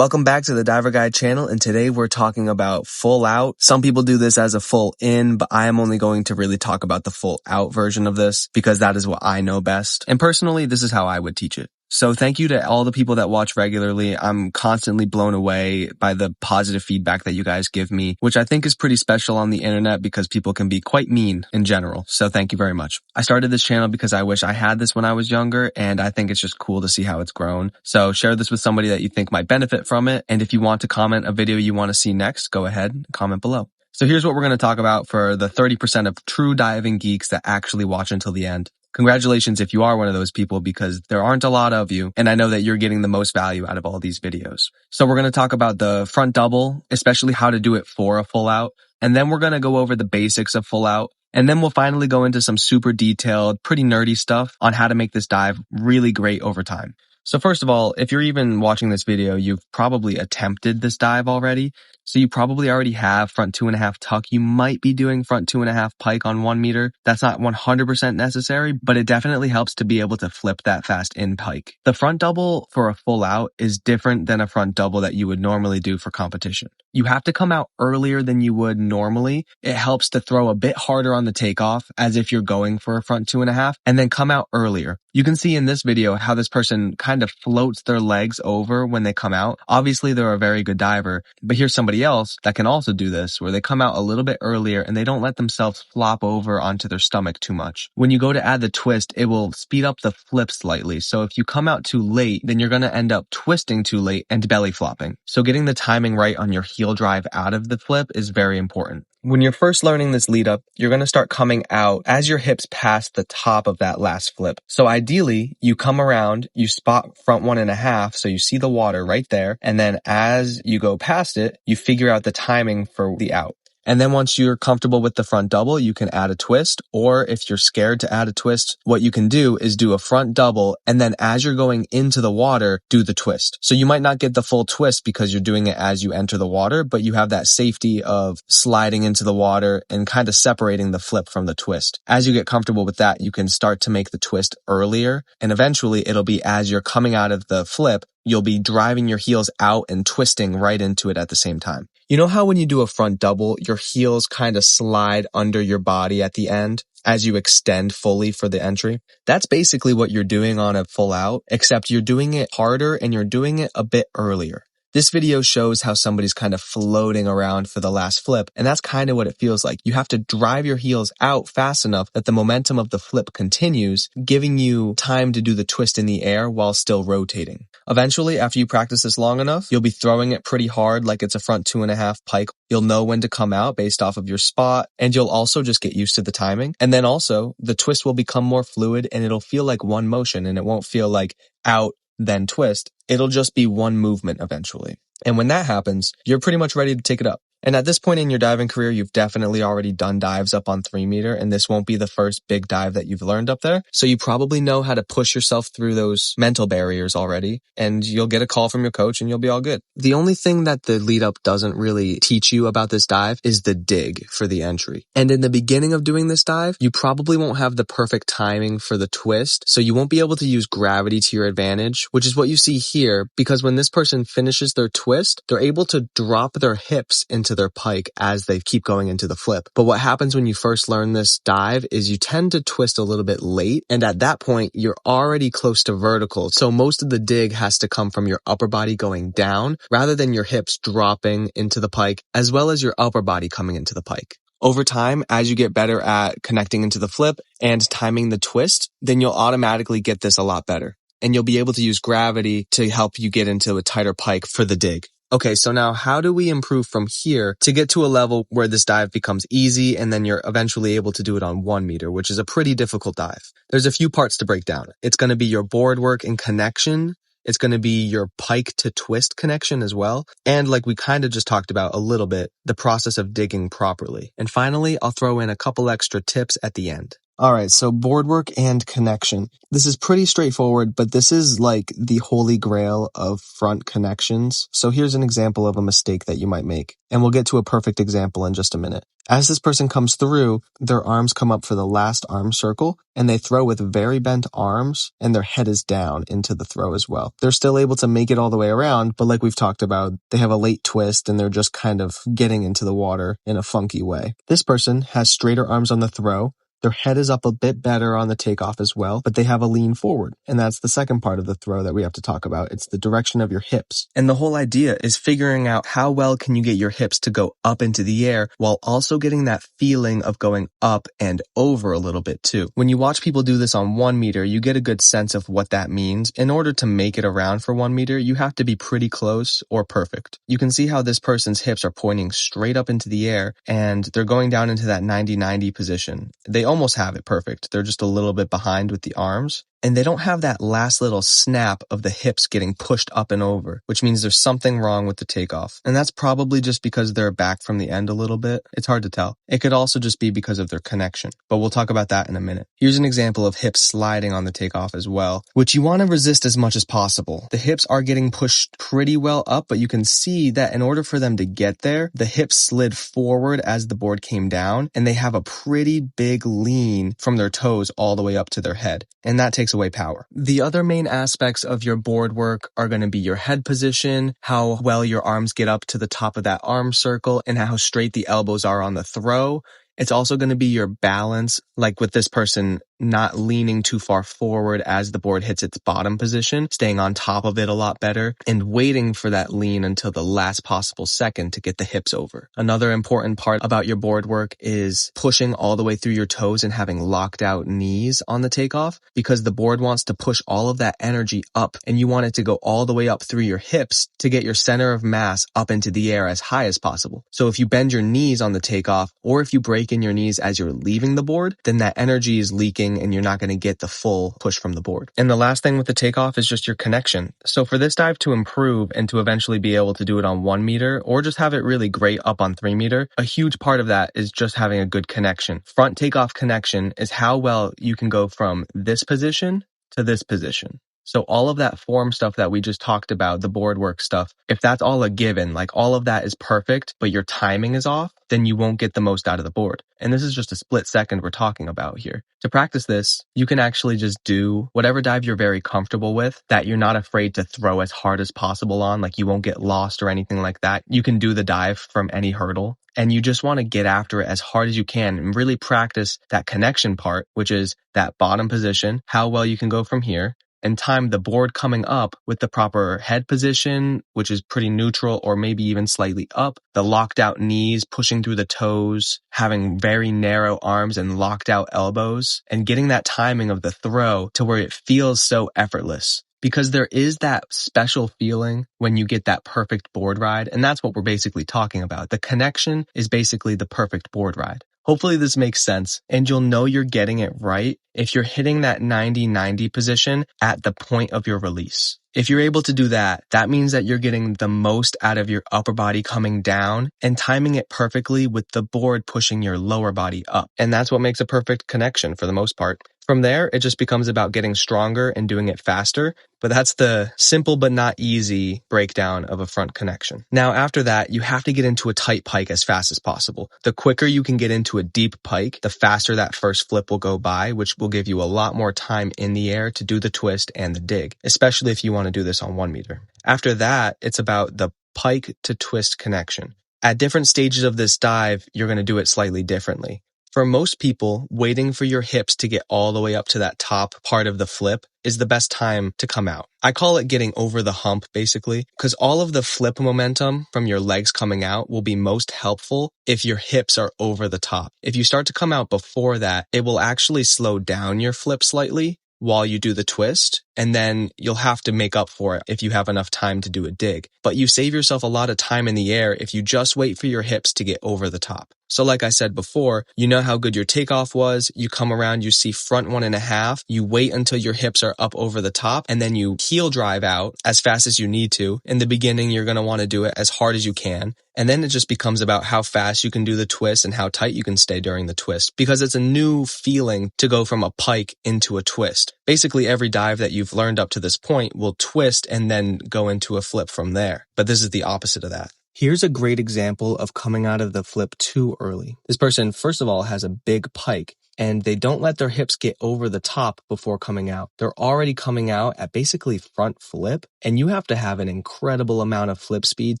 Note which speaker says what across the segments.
Speaker 1: Welcome back to the Diver Guide channel, and today we're talking about full out. Some people do this as a full in, but I am only going to really talk about the full out version of this because that is what I know best. And personally, this is how I would teach it. So thank you to all the people that watch regularly. I'm constantly blown away by the positive feedback that you guys give me, which I think is pretty special on the internet because people can be quite mean in general. So thank you very much. I started this channel because I wish I had this when I was younger, and I think it's just cool to see how it's grown. So share this with somebody that you think might benefit from it. And if you want to comment a video you want to see next, go ahead and comment below. So here's what we're going to talk about for the 30% of true diving geeks that actually watch until the end. Congratulations if you are one of those people, because there aren't a lot of you, and I know that you're getting the most value out of all these videos. So we're going to talk about the front double, especially how to do it for a full out, and then we're going to go over the basics of full out, and then we'll finally go into some super detailed, pretty nerdy stuff on how to make this dive really great over time. So first of all, if you're even watching this video, you've probably attempted this dive already. So you probably already have front 2.5 tuck. You might be doing front 2.5 pike on 1 meter. That's not 100% necessary, but it definitely helps to be able to flip that fast in pike. The front double for a full out is different than a front double that you would normally do for competition. You have to come out earlier than you would normally. It helps to throw a bit harder on the takeoff as if you're going for a front 2.5, and then come out earlier. You can see in this video how this person kind of floats their legs over when they come out. Obviously, they're a very good diver, but here's somebody else that can also do this, where they come out a little bit earlier and they don't let themselves flop over onto their stomach too much. When you go to add the twist, it will speed up the flip slightly. So if you come out too late, then you're going to end up twisting too late and belly flopping. So getting the timing right on your heel drive out of the flip is very important. When you're first learning this lead up, you're going to start coming out as your hips pass the top of that last flip. So ideally, you come around, you spot front 1.5, so you see the water right there. And then as you go past it, you figure out the timing for the out. And then once you're comfortable with the front double, you can add a twist. Or if you're scared to add a twist, what you can do is do a front double, and then as you're going into the water, do the twist. So you might not get the full twist because you're doing it as you enter the water, but you have that safety of sliding into the water and kind of separating the flip from the twist. As you get comfortable with that, you can start to make the twist earlier, and eventually it'll be as you're coming out of the flip, you'll be driving your heels out and twisting right into it at the same time. You know how when you do a front double, your heels kind of slide under your body at the end as you extend fully for the entry? That's basically what you're doing on a full out, except you're doing it harder and you're doing it a bit earlier. This video shows how somebody's kind of floating around for the last flip, and that's kind of what it feels like. You have to drive your heels out fast enough that the momentum of the flip continues, giving you time to do the twist in the air while still rotating. Eventually, after you practice this long enough, you'll be throwing it pretty hard like it's a front 2.5 pike. You'll know when to come out based off of your spot, and you'll also just get used to the timing. And then also, the twist will become more fluid, and it'll feel like one motion, and it won't feel like out, then twist. It'll just be one movement eventually. And when that happens, you're pretty much ready to take it up. And at this point in your diving career, you've definitely already done dives up on 3 meter, and this won't be the first big dive that you've learned up there. So you probably know how to push yourself through those mental barriers already, and you'll get a call from your coach and you'll be all good. The only thing that the lead up doesn't really teach you about this dive is the dig for the entry. And in the beginning of doing this dive, you probably won't have the perfect timing for the twist, so you won't be able to use gravity to your advantage, which is what you see here, because when this person finishes their twist, they're able to drop their hips into their pike as they keep going into the flip. But what happens when you first learn this dive is you tend to twist a little bit late, and at that point you're already close to vertical, so most of the dig has to come from your upper body going down rather than your hips dropping into the pike, as well as your upper body coming into the pike. Over time, as you get better at connecting into the flip and timing the twist, then you'll automatically get this a lot better, and you'll be able to use gravity to help you get into a tighter pike for the dig. Okay, so now how do we improve from here to get to a level where this dive becomes easy and then you're eventually able to do it on 1 meter, which is a pretty difficult dive? There's a few parts to break down. It's going to be your board work and connection. It's going to be your pike to twist connection as well. And like we kind of just talked about a little bit, the process of digging properly. And finally, I'll throw in a couple extra tips at the end. Alright, so board work and connection. This is pretty straightforward, but this is like the holy grail of front connections. So here's an example of a mistake that you might make, and we'll get to a perfect example in just a minute. As this person comes through, their arms come up for the last arm circle, and they throw with very bent arms, and their head is down into the throw as well. They're still able to make it all the way around, but like we've talked about, they have a late twist, and they're just kind of getting into the water in a funky way. This person has straighter arms on the throw. Their head is up a bit better on the takeoff as well, but they have a lean forward. And that's the second part of the throw that we have to talk about. It's the direction of your hips. And the whole idea is figuring out how well can you get your hips to go up into the air while also getting that feeling of going up and over a little bit too. When you watch people do this on 1 meter, you get a good sense of what that means. In order to make it around for 1 meter, you have to be pretty close or perfect. You can see how this person's hips are pointing straight up into the air and they're going down into that 90-90 position. They almost have it perfect. They're just a little bit behind with the arms. And they don't have that last little snap of the hips getting pushed up and over, which means there's something wrong with the takeoff. And that's probably just because they're back from the end a little bit. It's hard to tell. It could also just be because of their connection, but we'll talk about that in a minute. Here's an example of hips sliding on the takeoff as well, which you want to resist as much as possible. The hips are getting pushed pretty well up, but you can see that in order for them to get there, the hips slid forward as the board came down, and they have a pretty big lean from their toes all the way up to their head. And that takes away power. The other main aspects of your board work are going to be your head position, how well your arms get up to the top of that arm circle, and how straight the elbows are on the throw. It's also going to be your balance, like with this person not leaning too far forward as the board hits its bottom position, staying on top of it a lot better, and waiting for that lean until the last possible second to get the hips over. Another important part about your board work is pushing all the way through your toes and having locked out knees on the takeoff, because the board wants to push all of that energy up, and you want it to go all the way up through your hips to get your center of mass up into the air as high as possible. So if you bend your knees on the takeoff, or if you break in your knees as you're leaving the board, then that energy is leaking and you're not going to get the full push from the board. And the last thing with the takeoff is just your connection. So for this dive to improve and to eventually be able to do it on 1 meter or just have it really great up on 3 meter, a huge part of that is just having a good connection. Front takeoff connection is how well you can go from this position to this position. So all of that form stuff that we just talked about, the board work stuff, if that's all a given, like all of that is perfect, but your timing is off, then you won't get the most out of the board. And this is just a split second we're talking about here. To practice this, you can actually just do whatever dive you're very comfortable with, that you're not afraid to throw as hard as possible on, like you won't get lost or anything like that. You can do the dive from any hurdle. And you just want to get after it as hard as you can and really practice that connection part, which is that bottom position, how well you can go from here, and time the board coming up with the proper head position, which is pretty neutral or maybe even slightly up, the locked out knees, pushing through the toes, having very narrow arms and locked out elbows, and getting that timing of the throw to where it feels so effortless. Because there is that special feeling when you get that perfect board ride, and that's what we're basically talking about. The connection is basically the perfect board ride. Hopefully this makes sense, and you'll know you're getting it right if you're hitting that 90-90 position at the point of your release. If you're able to do that, that means that you're getting the most out of your upper body coming down and timing it perfectly with the board pushing your lower body up. And that's what makes a perfect connection for the most part. From there, it just becomes about getting stronger and doing it faster. But that's the simple but not easy breakdown of a front connection. Now, after that, you have to get into a tight pike as fast as possible. The quicker you can get into a deep pike, the faster that first flip will go by, which will give you a lot more time in the air to do the twist and the dig, especially if you want to do this on 1 meter. After that, it's about the pike to twist connection. At different stages of this dive, you're going to do it slightly differently. For most people, waiting for your hips to get all the way up to that top part of the flip is the best time to come out. I call it getting over the hump, basically, because all of the flip momentum from your legs coming out will be most helpful if your hips are over the top. If you start to come out before that, it will actually slow down your flip slightly while you do the twist, and then you'll have to make up for it if you have enough time to do a dig. But you save yourself a lot of time in the air if you just wait for your hips to get over the top. So like I said before, you know how good your takeoff was, you come around, you see front 1.5, you wait until your hips are up over the top, and then you heel drive out as fast as you need to. In the beginning, you're going to want to do it as hard as you can. And then it just becomes about how fast you can do the twist and how tight you can stay during the twist, because it's a new feeling to go from a pike into a twist. Basically, every dive that you've learned up to this point will twist and then go into a flip from there. But this is the opposite of that. Here's a great example of coming out of the flip too early. This person, first of all, has a big pike, and they don't let their hips get over the top before coming out. They're already coming out at basically front flip, and you have to have an incredible amount of flip speed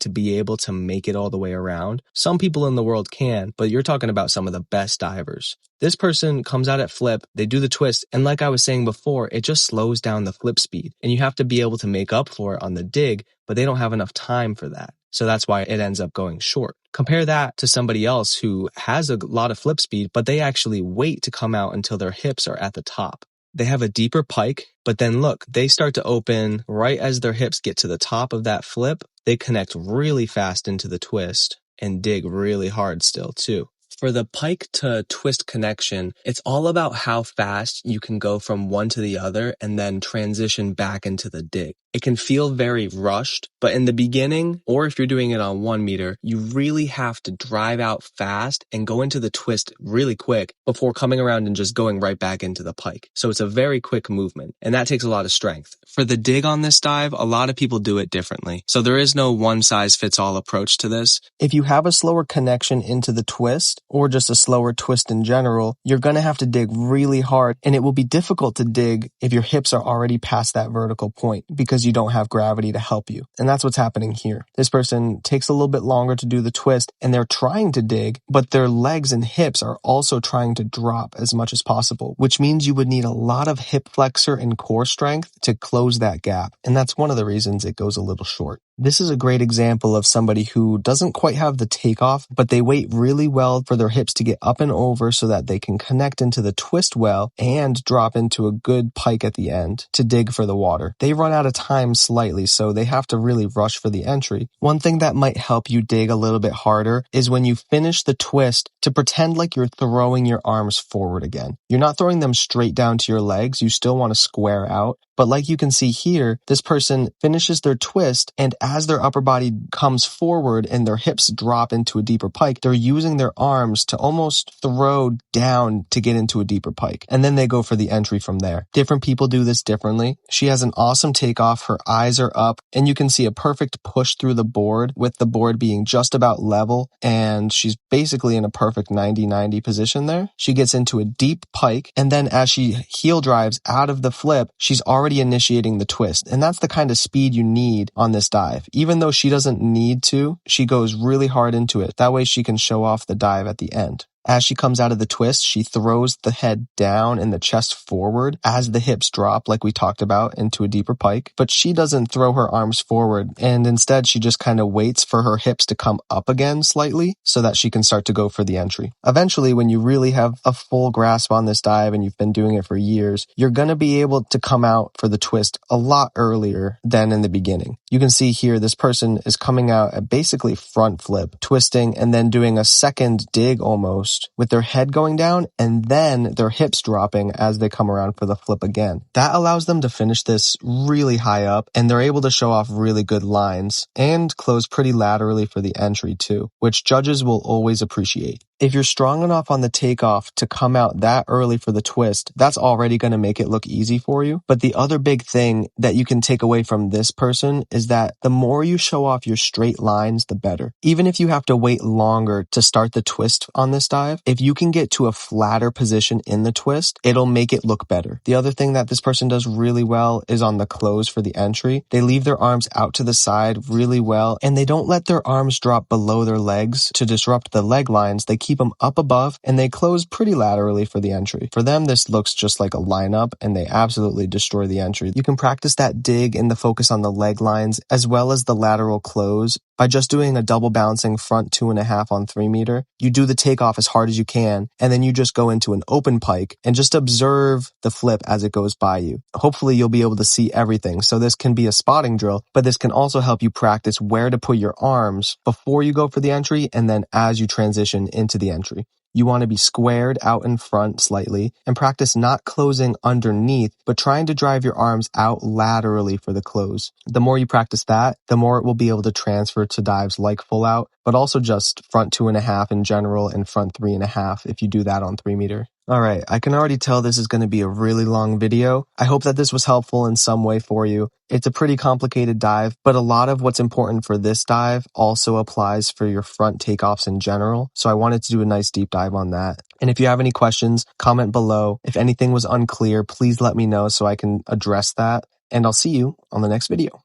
Speaker 1: to be able to make it all the way around. Some people in the world can, but you're talking about some of the best divers. This person comes out at flip, they do the twist, and like I was saying before, it just slows down the flip speed, and you have to be able to make up for it on the dig, but they don't have enough time for that. So that's why it ends up going short. Compare that to somebody else who has a lot of flip speed, but they actually wait to come out until their hips are at the top. They have a deeper pike, but then look, they start to open right as their hips get to the top of that flip. They connect really fast into the twist and dig really hard still too. For the pike to twist connection, it's all about how fast you can go from one to the other and then transition back into the dig. It can feel very rushed, but in the beginning, or if you're doing it on 1 meter, you really have to drive out fast and go into the twist really quick before coming around and just going right back into the pike. So it's a very quick movement, and that takes a lot of strength. For the dig on this dive, a lot of people do it differently. So there is no one-size-fits-all approach to this. If you have a slower connection into the twist, or just a slower twist in general, you're going to have to dig really hard, and it will be difficult to dig if your hips are already past that vertical point because you don't have gravity to help you. And that's what's happening here. This person takes a little bit longer to do the twist, and they're trying to dig, but their legs and hips are also trying to drop as much as possible, which means you would need a lot of hip flexor and core strength to close that gap. And that's one of the reasons it goes a little short. This is a great example of somebody who doesn't quite have the takeoff, but they wait really well for their hips to get up and over so that they can connect into the twist well and drop into a good pike at the end to dig for the water. They run out of time slightly, so they have to really rush for the entry. One thing that might help you dig a little bit harder is when you finish the twist to pretend like you're throwing your arms forward again. You're not throwing them straight down to your legs. You still want to square out. But like you can see here, this person finishes their twist, and as their upper body comes forward and their hips drop into a deeper pike, they're using their arms to almost throw down to get into a deeper pike. And then they go for the entry from there. Different people do this differently. She has an awesome takeoff. Her eyes are up, and you can see a perfect push through the board with the board being just about level, and she's basically in a perfect 90-90 position there. She gets into a deep pike, and then as she heel drives out of the flip, she's already initiating the twist. And that's the kind of speed you need on this dive. Even though she doesn't need to, she goes really hard into it. That way she can show off the dive at the end. As she comes out of the twist, she throws the head down and the chest forward as the hips drop, like we talked about, into a deeper pike. But she doesn't throw her arms forward, and instead she just kind of waits for her hips to come up again slightly so that she can start to go for the entry. Eventually, when you really have a full grasp on this dive and you've been doing it for years, you're going to be able to come out for the twist a lot earlier than in the beginning. You can see here this person is coming out at basically front flip, twisting, and then doing a second dig almost, with their head going down and then their hips dropping as they come around for the flip again. That allows them to finish this really high up, and they're able to show off really good lines and close pretty laterally for the entry too, which judges will always appreciate. If you're strong enough on the takeoff to come out that early for the twist, that's already going to make it look easy for you. But the other big thing that you can take away from this person is that the more you show off your straight lines, the better. Even if you have to wait longer to start the twist on this dive, if you can get to a flatter position in the twist, it'll make it look better. The other thing that this person does really well is on the close for the entry. They leave their arms out to the side really well, and they don't let their arms drop below their legs to disrupt the leg lines. They keep them up above, and they close pretty laterally for the entry. For them, this looks just like a lineup, and they absolutely destroy the entry. You can practice that dig and the focus on the leg lines as well as the lateral close by just doing a double bouncing front 2.5 on 3 meter. You do the takeoff as hard as you can, and then you just go into an open pike and just observe the flip as it goes by you. Hopefully you'll be able to see everything. So this can be a spotting drill, but this can also help you practice where to put your arms before you go for the entry and then as you transition into the entry. You want to be squared out in front slightly and practice not closing underneath, but trying to drive your arms out laterally for the close. The more you practice that, the more it will be able to transfer to dives like full out, but also just front 2.5 in general and front 3.5 if you do that on 3 meter. All right, I can already tell this is going to be a really long video. I hope that this was helpful in some way for you. It's a pretty complicated dive, but a lot of what's important for this dive also applies for your front takeoffs in general. So I wanted to do a nice deep dive on that. And if you have any questions, comment below. If anything was unclear, please let me know so I can address that. And I'll see you on the next video.